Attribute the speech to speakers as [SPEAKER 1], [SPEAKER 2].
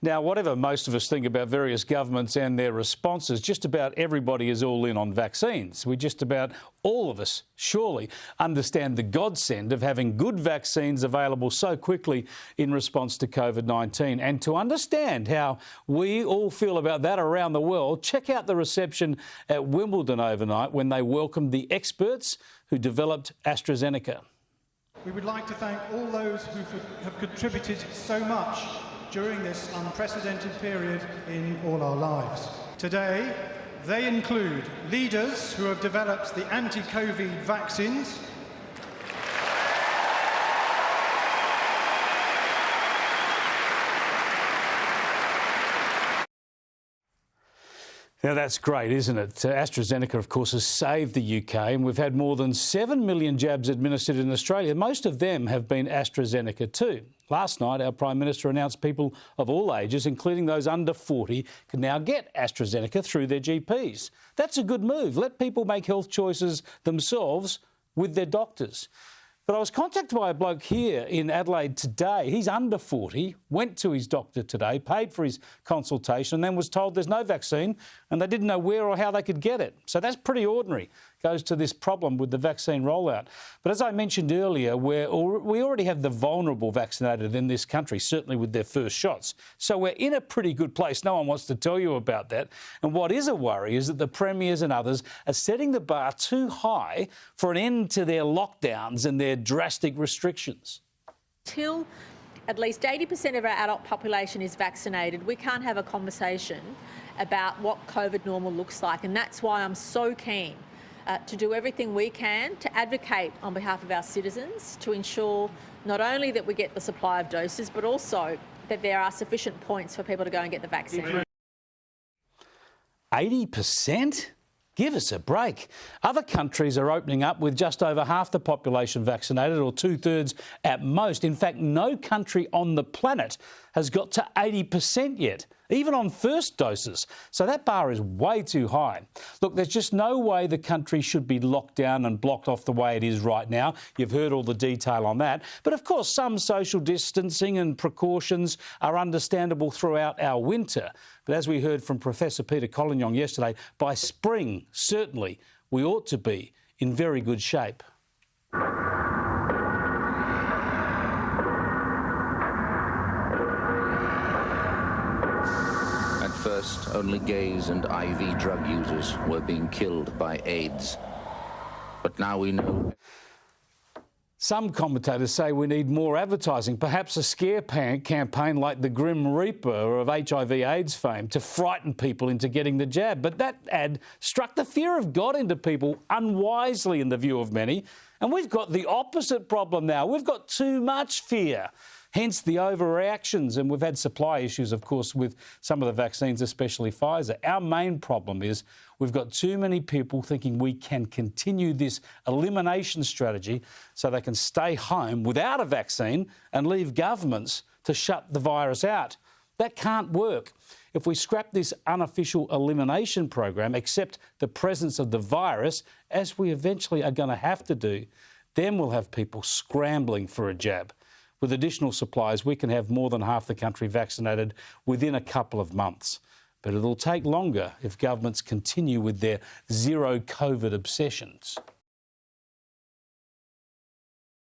[SPEAKER 1] Now, whatever most of us think about various governments and their responses, just about everybody is all in on vaccines. We just about all of us, surely, understand the godsend of having good vaccines available so quickly in response to COVID-19. And to understand how we all feel about that around the world, check out the reception at Wimbledon overnight when they welcomed the experts who developed AstraZeneca.
[SPEAKER 2] We would like to thank all those who have contributed so much during this unprecedented period in all our lives. Today, they include leaders who have developed the anti-COVID vaccines,
[SPEAKER 1] Now, that's great, isn't it? AstraZeneca, of course, has saved the UK, and we've had more than 7 million jabs administered in Australia. Most of them have been AstraZeneca too. Last night, our Prime Minister announced people of all ages, including those under 40, can now get AstraZeneca through their GPs. That's a good move. Let people make health choices themselves with their doctors. But I was contacted by a bloke here in Adelaide today. He's under 40, went to his doctor today, paid for his consultation, and then was told there's no vaccine and they didn't know where or how they could get it. So that's pretty ordinary. Goes to this problem with the vaccine rollout. But as I mentioned earlier, we already have the vulnerable vaccinated in this country, certainly with their first shots. So we're in a pretty good place. No one wants to tell you about that. And what is a worry is that the premiers and others are setting the bar too high for an end to their lockdowns and their drastic restrictions.
[SPEAKER 3] Till at least 80% of our adult population is vaccinated, we can't have a conversation about what COVID normal looks like. And that's why I'm so keen to do everything we can to advocate on behalf of our citizens to ensure not only that we get the supply of doses, but also that there are sufficient points for people to go and get the vaccine.
[SPEAKER 1] 80%? Give us a break. Other countries are opening up with just over half the population vaccinated, or 2/3 at most. In fact, no country on the planet has got to 80% yet, even on first doses. So that bar is way too high. Look, there's just no way the country should be locked down and blocked off the way it is right now. You've heard all the detail on that. But of course, some social distancing and precautions are understandable throughout our winter. But as we heard from Professor Peter Collignon yesterday, by spring, certainly, we ought to be in very good shape.
[SPEAKER 4] At first, only gays and IV drug users were being killed by AIDS. But now we know.
[SPEAKER 1] Some commentators say we need more advertising, perhaps a scare campaign like the Grim Reaper of HIV/AIDS fame to frighten people into getting the jab. But that ad struck the fear of God into people unwisely in the view of many. And we've got the opposite problem now. We've got too much fear. Hence the overreactions, and we've had supply issues, of course, with some of the vaccines, especially Pfizer. Our main problem is we've got too many people thinking we can continue this elimination strategy so they can stay home without a vaccine and leave governments to shut the virus out. That can't work. If we scrap this unofficial elimination program, accept the presence of the virus, as we eventually are going to have to do, then we'll have people scrambling for a jab. With additional supplies, we can have more than half the country vaccinated within a couple of months. But it'll take longer if governments continue with their zero COVID obsessions.